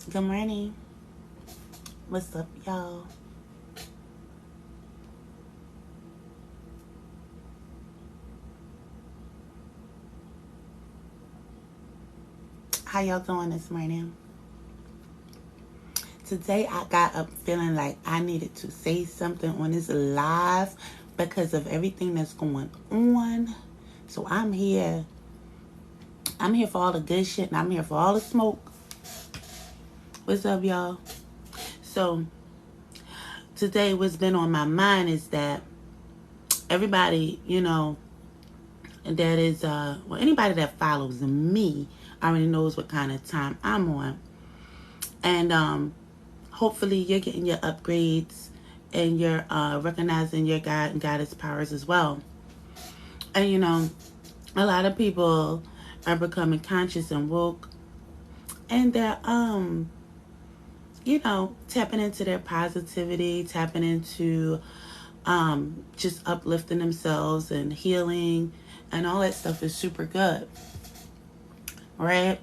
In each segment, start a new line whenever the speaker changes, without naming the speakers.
Good morning. What's up, y'all? How y'all doing this morning? Today I got up feeling like I needed to say something on this live because of everything that's going on. So I'm here. I'm here for all the good shit and I'm here for all the smoke. What's up, y'all? So today what's been on my mind is that everybody, that is anybody that follows me already knows what kind of time I'm on. And hopefully you're getting your upgrades and you're recognizing your God and goddess powers as well. And a lot of people are becoming conscious and woke, and they're tapping into their positivity, tapping into just uplifting themselves and healing, and all that stuff is super good, right?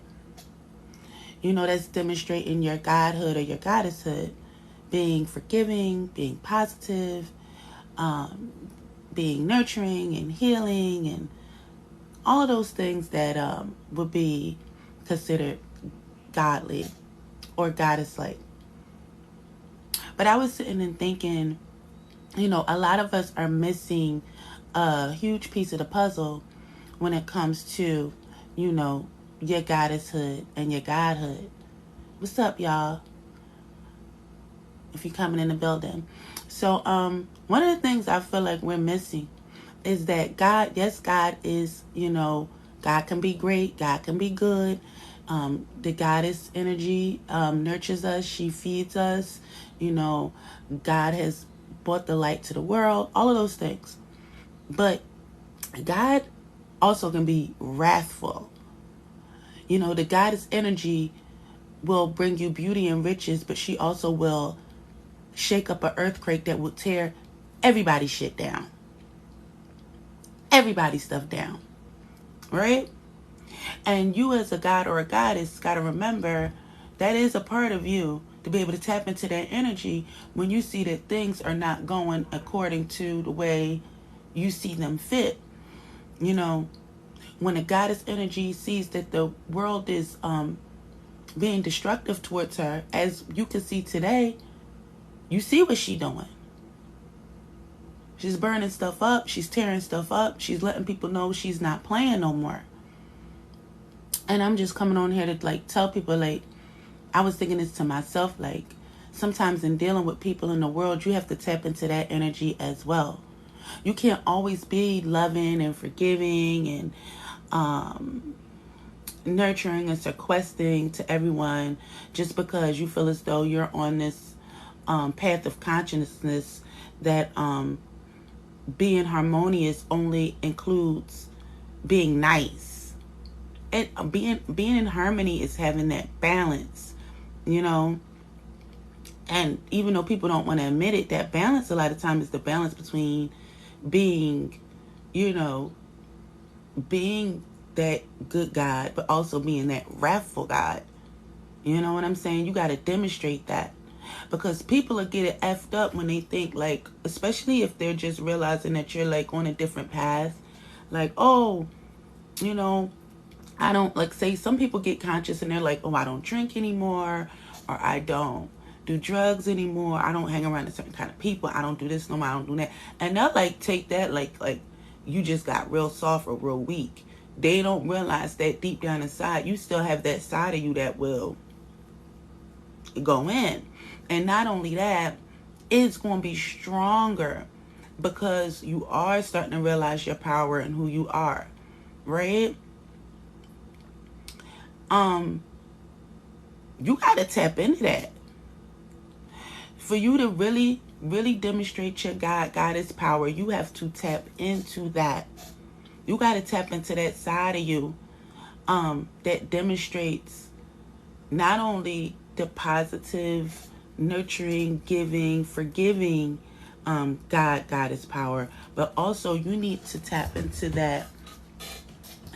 That's demonstrating your godhood or your goddesshood, being forgiving, being positive, um, being nurturing and healing, and all of those things that would be considered godly or goddess-like. But I was sitting and thinking, a lot of us are missing a huge piece of the puzzle when it comes to, your goddesshood and your godhood. What's up, y'all? If you're coming in the building. So, one of the things I feel like we're missing is that God, yes, God is, God can be great, God can be good. The goddess energy nurtures us, she feeds us. God has brought the light to the world, all of those things. But God also can be wrathful. The goddess energy will bring you beauty and riches, but she also will shake up an earthquake that will tear everybody's shit down. Everybody's stuff down. Right? And you as a god or a goddess got to remember that is a part of you to be able to tap into that energy when you see that things are not going according to the way you see them fit. When a goddess energy sees that the world is being destructive towards her, as you can see today, you see what she's doing. She's burning stuff up. She's tearing stuff up. She's letting people know she's not playing no more. And I'm just coming on here to tell people I was thinking this to myself, sometimes in dealing with people in the world, you have to tap into that energy as well. You can't always be loving and forgiving and nurturing and sequestering to everyone just because you feel as though you're on this path of consciousness that being harmonious only includes being nice. And being in harmony is having that balance, and even though people don't want to admit it, that balance a lot of times is the balance between being, being that good God, but also being that wrathful God. You know what I'm saying? You got to demonstrate that. Because people are getting effed up when they think especially if they're just realizing that you're on a different path. Oh, I don't say some people get conscious and they're like, oh, I don't drink anymore, or I don't do drugs anymore. I don't hang around a certain kind of people. I don't do this no more. I don't do that. And they'll take that like you just got real soft or real weak. They don't realize that deep down inside, you still have that side of you that will go in. And not only that, it's going to be stronger because you are starting to realize your power and who you are, right? You got to tap into that. For you to really, really demonstrate your goddess power, you have to tap into that. You got to tap into that side of you that demonstrates not only the positive, nurturing, giving, forgiving goddess power, but also you need to tap into that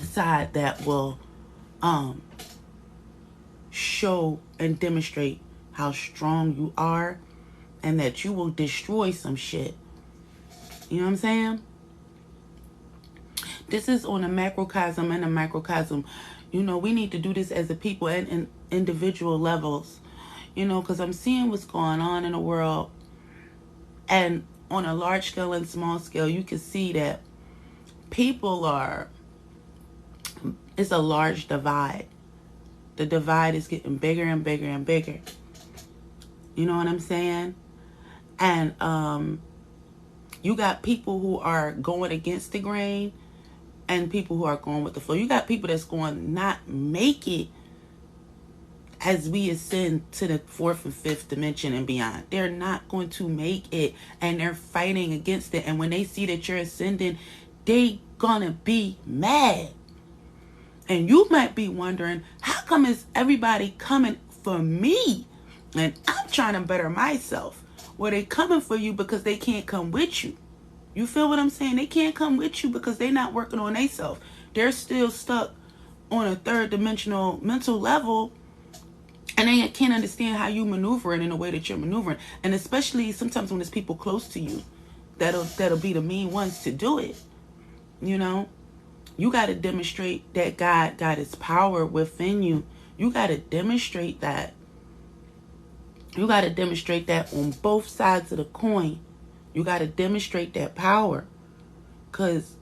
side that will show and demonstrate how strong you are and that you will destroy some shit. You know what I'm saying? This is on a macrocosm and a microcosm. You know, we need to do this as a people and in individual levels. You know, because I'm seeing what's going on in the world. And on a large scale and small scale, you can see that people it's a large divide. The divide is getting bigger and bigger and bigger. You know what I'm saying? And you got people who are going against the grain and people who are going with the flow. You got people that's going to not make it as we ascend to the 4th and 5th dimension and beyond. They're not going to make it, and they're fighting against it. And when they see that you're ascending, they gonna be mad. And you might be wondering, how come is everybody coming for me? And I'm trying to better myself. Well, they coming for you because they can't come with you. You feel what I'm saying? They can't come with you because they're not working on themselves. They're still stuck on a 3rd dimensional mental level, and they can't understand how you maneuvering in the way that you're maneuvering. And especially sometimes when it's people close to you, that'll be the mean ones to do it. You know, you got to demonstrate that God got his power within you. You got to demonstrate that. You got to demonstrate that on both sides of the coin. You got to demonstrate that power. Because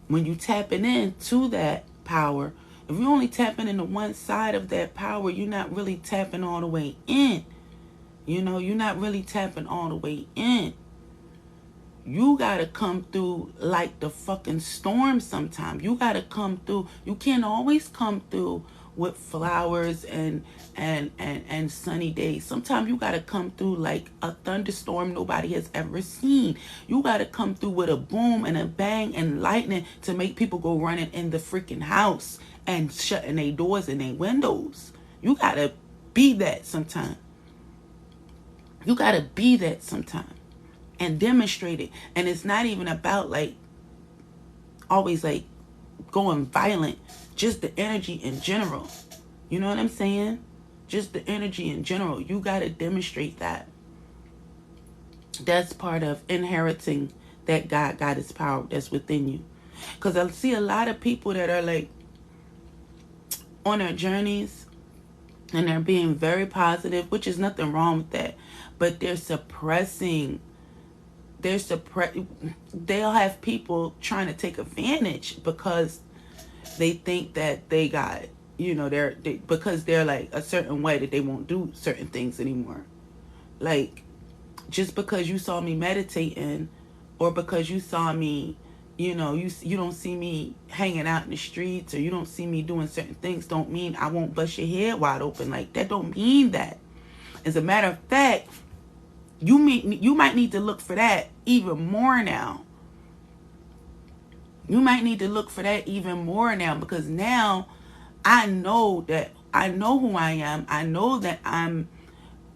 when you tapping into that power, if you're only tapping into one side of that power, you're not really tapping all the way in. You know, you're not really tapping all the way in. You got to come through like the fucking storm sometimes. You got to come through. You can't always come through with flowers and sunny days. Sometimes you got to come through like a thunderstorm nobody has ever seen. You got to come through with a boom and a bang and lightning to make people go running in the freaking house and shutting their doors and their windows. You got to be that sometime. You got to be that sometime and demonstrate it. And it's not even about like always like going violent. Just the energy in general. You know what I'm saying? Just the energy in general. You got to demonstrate that. That's part of inheriting that God got his power that's within you. Because I see a lot of people that are like on their journeys and they're being very positive, which is nothing wrong with that. But they're suppressing. They'll have people trying to take advantage because they think that they got, you know, because they're like a certain way that they won't do certain things anymore. Like, just because you saw me meditating or because you saw me, you know, you don't see me hanging out in the streets or you don't see me doing certain things don't mean I won't bust your head wide open. Like, that don't mean that. As a matter of fact, you might need to look for that even more now. You might need to look for that even more now, because now I know who I am. I know that I'm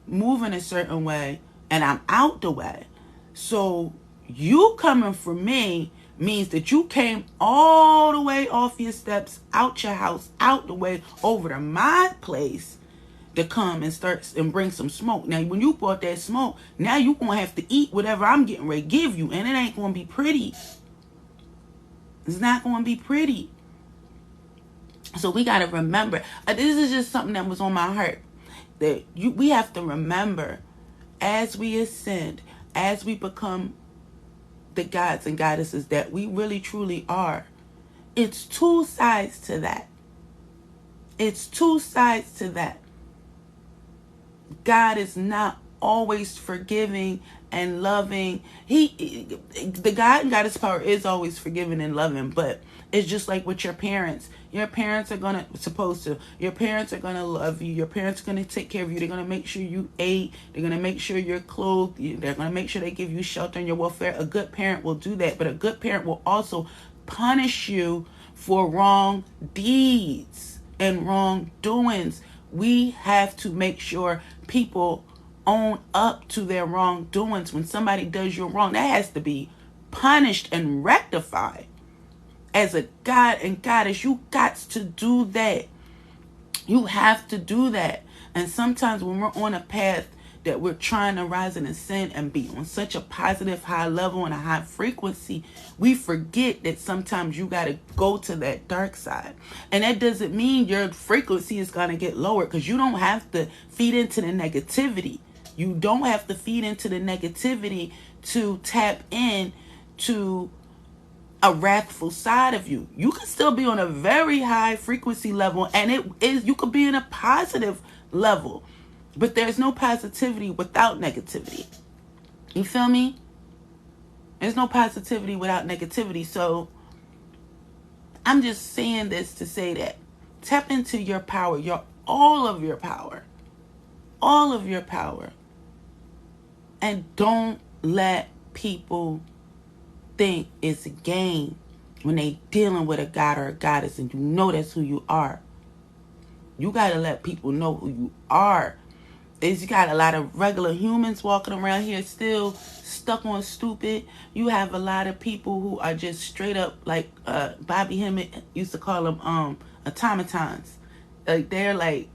moving a certain way and I'm out the way. So you coming for me means that you came all the way off your steps, out your house, out the way, over to my place to come and start and bring some smoke. Now, when you brought that smoke, now you going to have to eat whatever I'm getting ready to give you, and it ain't going to be pretty. It's not going to be pretty. So we got to remember, this is just something that was on my heart, that we have to remember as we ascend, as we become the gods and goddesses that we really truly are. It's two sides to that. It's two sides to that. God is not always forgiving and loving. The God and Goddess power is always forgiving and loving, but it's just like with your parents. Your parents are your parents are gonna love you. Your parents are gonna take care of you. They're gonna make sure you ate. They're gonna make sure you're clothed. They're gonna make sure they give you shelter and your welfare. A good parent will do that, but a good parent will also punish you for wrong deeds and wrongdoings. We have to make sure people own up to their wrongdoings. When somebody does you wrong, that has to be punished and rectified. As a God and goddess, you got to do that. You have to do that. And sometimes when we're on a path that we're trying to rise and ascend and be on such a positive high level and a high frequency, we forget that sometimes you got to go to that dark side. And that doesn't mean your frequency is going to get lower, because you don't have to feed into the negativity. You don't have to feed into the negativity to tap in to a wrathful side of you. You can still be on a very high frequency level, and it is, you could be in a positive level, but there's no positivity without negativity. You feel me? There's no positivity without negativity. So I'm just saying this to say that tap into your power, all of your power, all of your power, and don't let people think it's a game when they dealing with a god or a goddess, and you know that's who you are. You got to let people know who you are. Is you got a lot of regular humans walking around here still stuck on stupid. You have a lot of people who are just straight up, like Bobby Hemmett used to call them automatons. Like they're like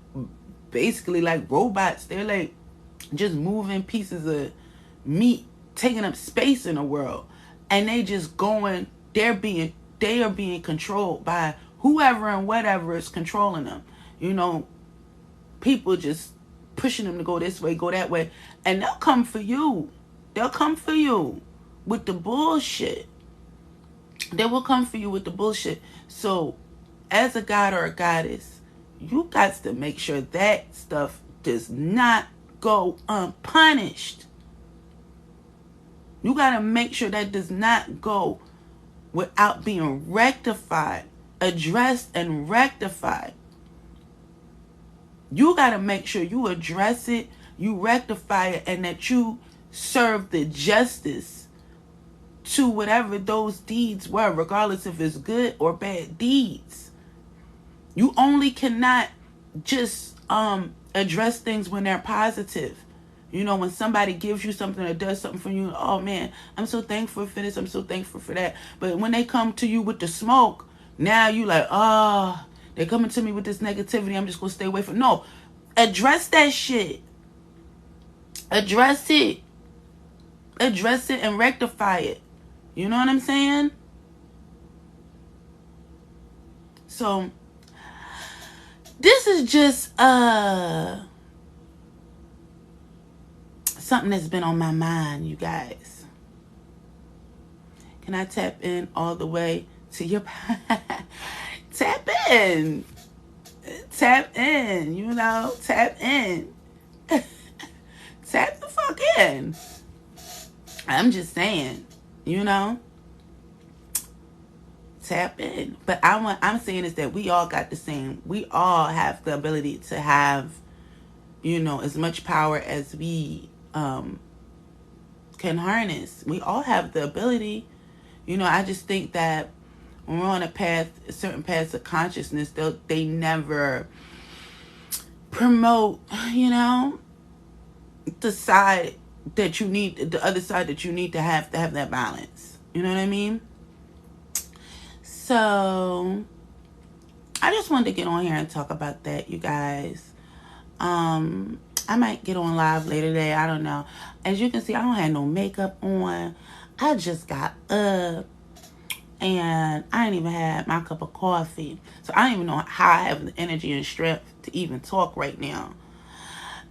basically like robots. They're like just moving pieces of meat, taking up space in the world. And they just going, they are being controlled by whoever and whatever is controlling them. You know, people just pushing them to go this way, go that way. And they'll come for you. They'll come for you with the bullshit. They will come for you with the bullshit. So as a god or a goddess, you got to make sure that stuff does not go unpunished. You got to make sure that does not go without being rectified, addressed and rectified. You got to make sure you address it, you rectify it, and that you serve the justice to whatever those deeds were, regardless if it's good or bad deeds. You only cannot just address things when they're positive. You know, when somebody gives you something or does something for you, oh man, I'm so thankful for this, I'm so thankful for that. But when they come to you with the smoke, now you like, oh, they're coming to me with this negativity, I'm just going to stay away from. No, address that shit. Address it. Address it and rectify it. You know what I'm saying? So, this is just something that's been on my mind, you guys. Can I tap in all the way to your tap in? Tap in, you know, tap in. Tap the fuck in. I'm just saying, you know, tap in. But I'm saying is that we all got the same. We all have the ability to have, you know, as much power as we can harness. We all have the ability. You know, I just think that when we're on a path, certain paths of consciousness, they never promote, you know, the side that you need, the other side that you need to have that balance. You know what I mean? So I just wanted to get on here and talk about that, you guys. I might get on live later today. I don't know. As you can see, I don't have no makeup on. I just got up and I ain't even had my cup of coffee. So I don't even know how I have the energy and strength to even talk right now.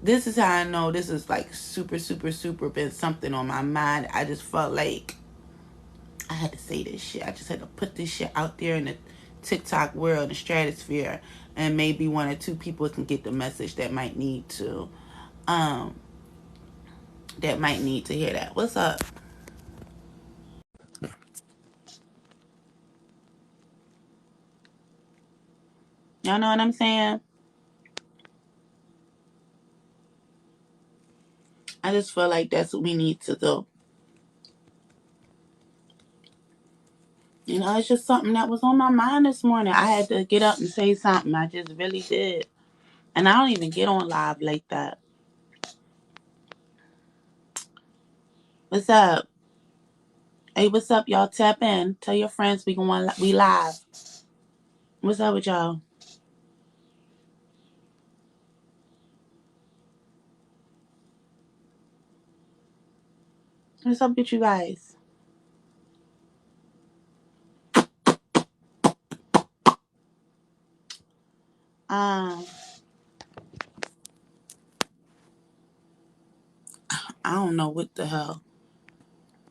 This is how I know this is like super, super, super been something on my mind. I just felt like I had to say this shit. I just had to put this shit out there in the TikTok world, the stratosphere, and maybe one or two people can get the message that might need to hear that. What's up? Y'all know what I'm saying? I just feel like that's what we need to do. You know, it's just something that was on my mind this morning. I had to get up and say something. I just really did. And I don't even get on live like that. What's up? Hey, what's up, y'all? Tap in. Tell your friends we live. What's up with y'all? What's up with you guys? I don't know what the hell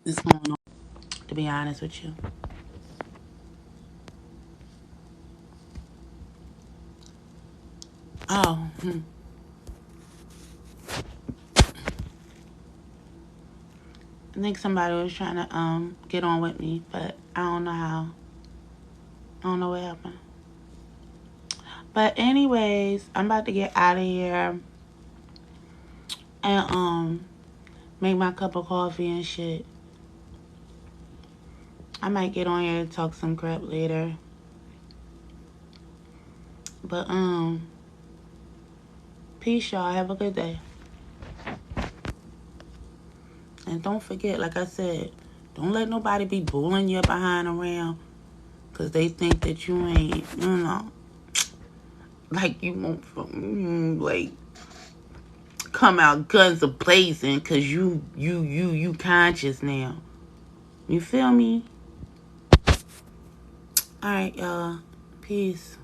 is going on, to be honest with you. Oh, I think somebody was trying to get on with me, but I don't know how. I don't know what happened. But anyways, I'm about to get out of here and make my cup of coffee and shit. I might get on here and talk some crap later. But peace, y'all. Have a good day. And don't forget, like I said, don't let nobody be bullying you behind around because they think that you ain't, like you won't, like, come out guns a blazing because you conscious now. You feel me? All right, y'all. Peace.